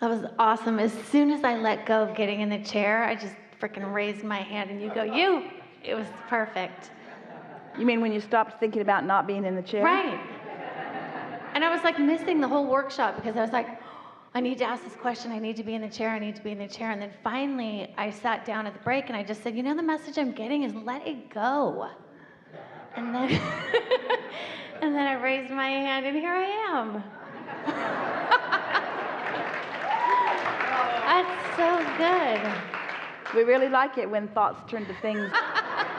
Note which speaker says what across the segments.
Speaker 1: That was awesome. As soon as I let go of getting in the chair, I just freaking raised my hand and you go, you. It was perfect.
Speaker 2: You mean when you stopped thinking about not being in the chair?
Speaker 1: Right. And I was like missing the whole workshop because I was like, I need to ask this question. I need to be in the chair. I need to be in the chair. And then finally I sat down at the break and I just said, the message I'm getting is let it go. And then, and then I raised my hand and here I am. That's so good.
Speaker 2: We really like it when thoughts turn to things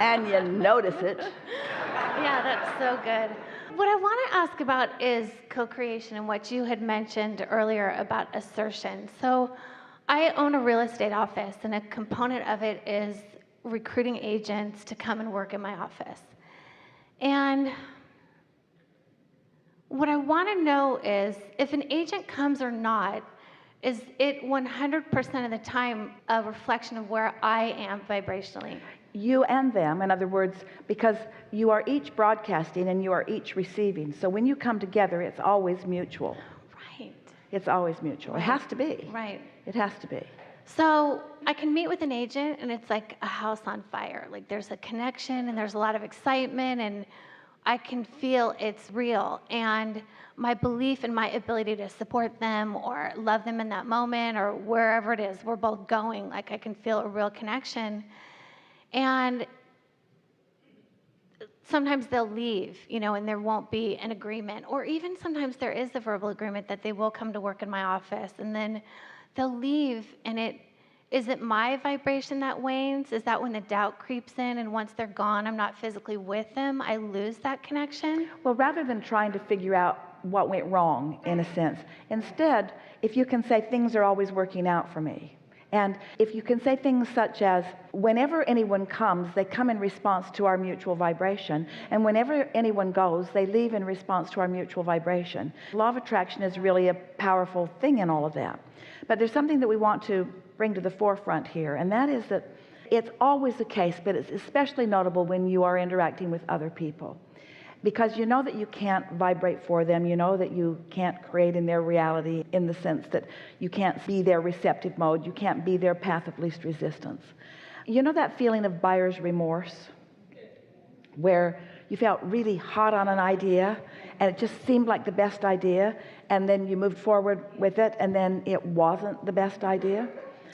Speaker 2: and you notice it.
Speaker 1: Yeah, that's so good. What I want to ask about is co-creation and what you had mentioned earlier about assertion. So I own a real estate office, and a component of it is recruiting agents to come and work in my office. And what I want to know is if an agent comes or not, is it 100% of the time a reflection of where I am vibrationally?
Speaker 2: You and them, in other words, because you are each broadcasting and you are each receiving. So when you come together, it's always mutual.
Speaker 1: Right.
Speaker 2: It's always mutual. It has to be.
Speaker 1: Right.
Speaker 2: It has to be.
Speaker 1: So I can meet with an agent and it's like a house on fire. Like there's a connection and there's a lot of excitement and I can feel it's real. And my belief in my ability to support them or love them in that moment or wherever it is, we're both going. Like I can feel a real connection. And sometimes they'll leave, and there won't be an agreement. Or even sometimes there is a verbal agreement that they will come to work in my office. And then they'll leave, and is it my vibration that wanes? Is that when the doubt creeps in, and once they're gone, I'm not physically with them, I lose that connection?
Speaker 2: Well, rather than trying to figure out what went wrong, in a sense, instead, if you can say things are always working out for me, and if you can say things such as, whenever anyone comes, they come in response to our mutual vibration. And whenever anyone goes, they leave in response to our mutual vibration. Law of attraction is really a powerful thing in all of that. But there's something that we want to bring to the forefront here, and that is that it's always the case, but it's especially notable when you are interacting with other people. Because you know that you can't vibrate for them, you know that you can't create in their reality in the sense that you can't be their receptive mode, you can't be their path of least resistance. You know that feeling of buyer's remorse, where you felt really hot on an idea and it just seemed like the best idea, and then you moved forward with it and then it wasn't the best idea?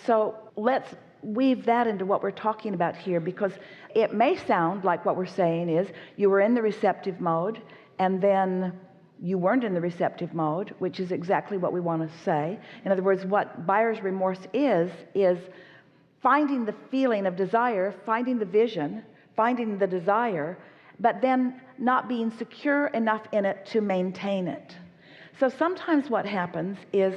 Speaker 2: So let's weave that into what we're talking about here, because it may sound like what we're saying is you were in the receptive mode and then you weren't in the receptive mode, which is exactly what we want to say. In other words, what buyer's remorse is finding the feeling of desire, finding the vision, finding the desire, but then not being secure enough in it to maintain it. So sometimes what happens is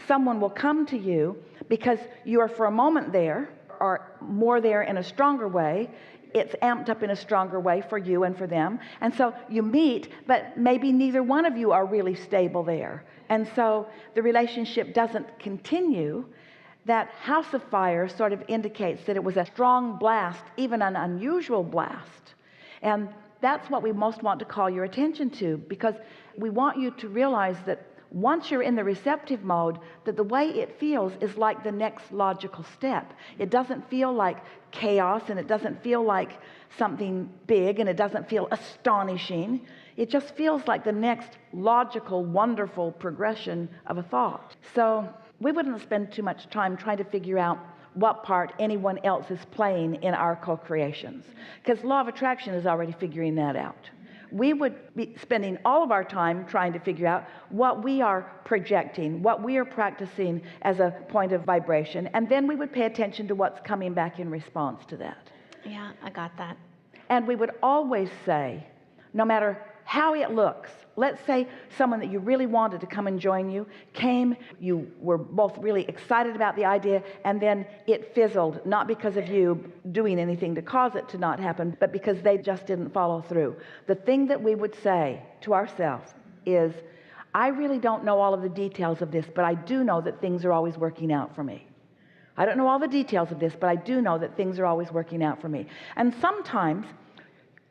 Speaker 2: someone will come to you because you are for a moment there, or more there in a stronger way. It's amped up in a stronger way for you and for them. And so you meet, but maybe neither one of you are really stable there. And so the relationship doesn't continue. That house of fire sort of indicates that it was a strong blast, even an unusual blast. And that's what we most want to call your attention to, because we want you to realize that once you're in the receptive mode, that the way it feels is like the next logical step. It doesn't feel like chaos, and it doesn't feel like something big, and it doesn't feel astonishing. It just feels like the next logical, wonderful progression of a thought. So we wouldn't spend too much time trying to figure out what part anyone else is playing in our co-creations, because law of attraction is already figuring that out. We would be spending all of our time trying to figure out what we are projecting, what we are practicing as a point of vibration, and then we would pay attention to what's coming back in response to that.
Speaker 1: Yeah, I got that.
Speaker 2: And we would always say, no matter how it looks, let's say someone that you really wanted to come and join you came, you were both really excited about the idea, and then it fizzled, not because of you doing anything to cause it to not happen, but because they just didn't follow through. The thing that we would say to ourselves is, I really don't know all of the details of this, but I do know that things are always working out for me. I don't know all the details of this, but I do know that things are always working out for me. And sometimes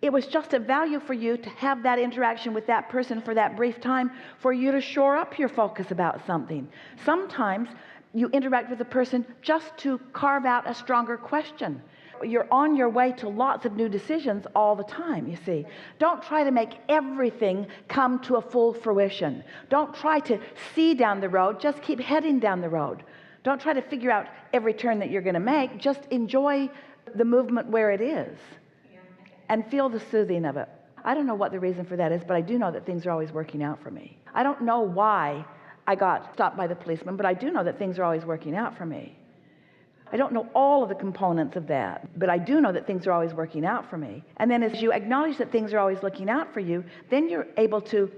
Speaker 2: it was just a value for you to have that interaction with that person for that brief time, for you to shore up your focus about something. Sometimes you interact with a person just to carve out a stronger question. You're on your way to lots of new decisions all the time, you see. Don't try to make everything come to a full fruition. Don't try to see down the road, just keep heading down the road. Don't try to figure out every turn that you're going to make. Just enjoy the movement where it is and feel the soothing of it. I don't know what the reason for that is, but I do know that things are always working out for me. I don't know why I got stopped by the policeman, but I do know that things are always working out for me. I don't know all of the components of that, but I do know that things are always working out for me. And then as you acknowledge that things are always looking out for you, then you're able to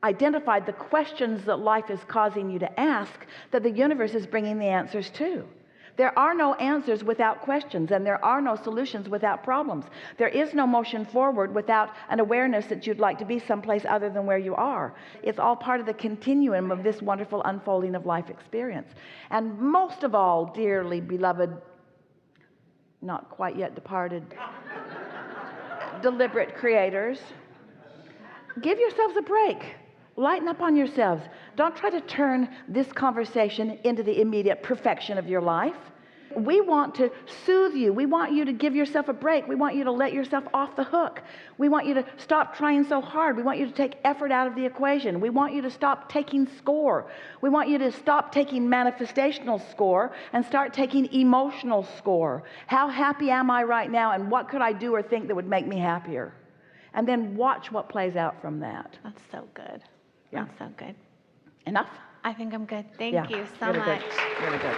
Speaker 2: identify the questions that life is causing you to ask that the universe is bringing the answers to. There are no answers without questions, and there are no solutions without problems. There is no motion forward without an awareness that you'd like to be someplace other than where you are. It's all part of the continuum of this wonderful unfolding of life experience. And most of all, dearly beloved, not quite yet departed, deliberate creators, give yourselves a break. Lighten up on yourselves. Don't try to turn this conversation into the immediate perfection of your life. We want to soothe you. We want you to give yourself a break. We want you to let yourself off the hook. We want you to stop trying so hard. We want you to take effort out of the equation. We want you to stop taking score. We want you to stop taking manifestational score and start taking emotional score. How happy am I right now, and what could I do or think that would make me happier? And then watch what plays out from that.
Speaker 1: That's so good.
Speaker 2: Yeah.
Speaker 1: That's so good.
Speaker 2: Enough?
Speaker 1: I think I'm good. Thank
Speaker 2: Yeah,
Speaker 1: you so
Speaker 2: really
Speaker 1: much.
Speaker 2: Good. Really good.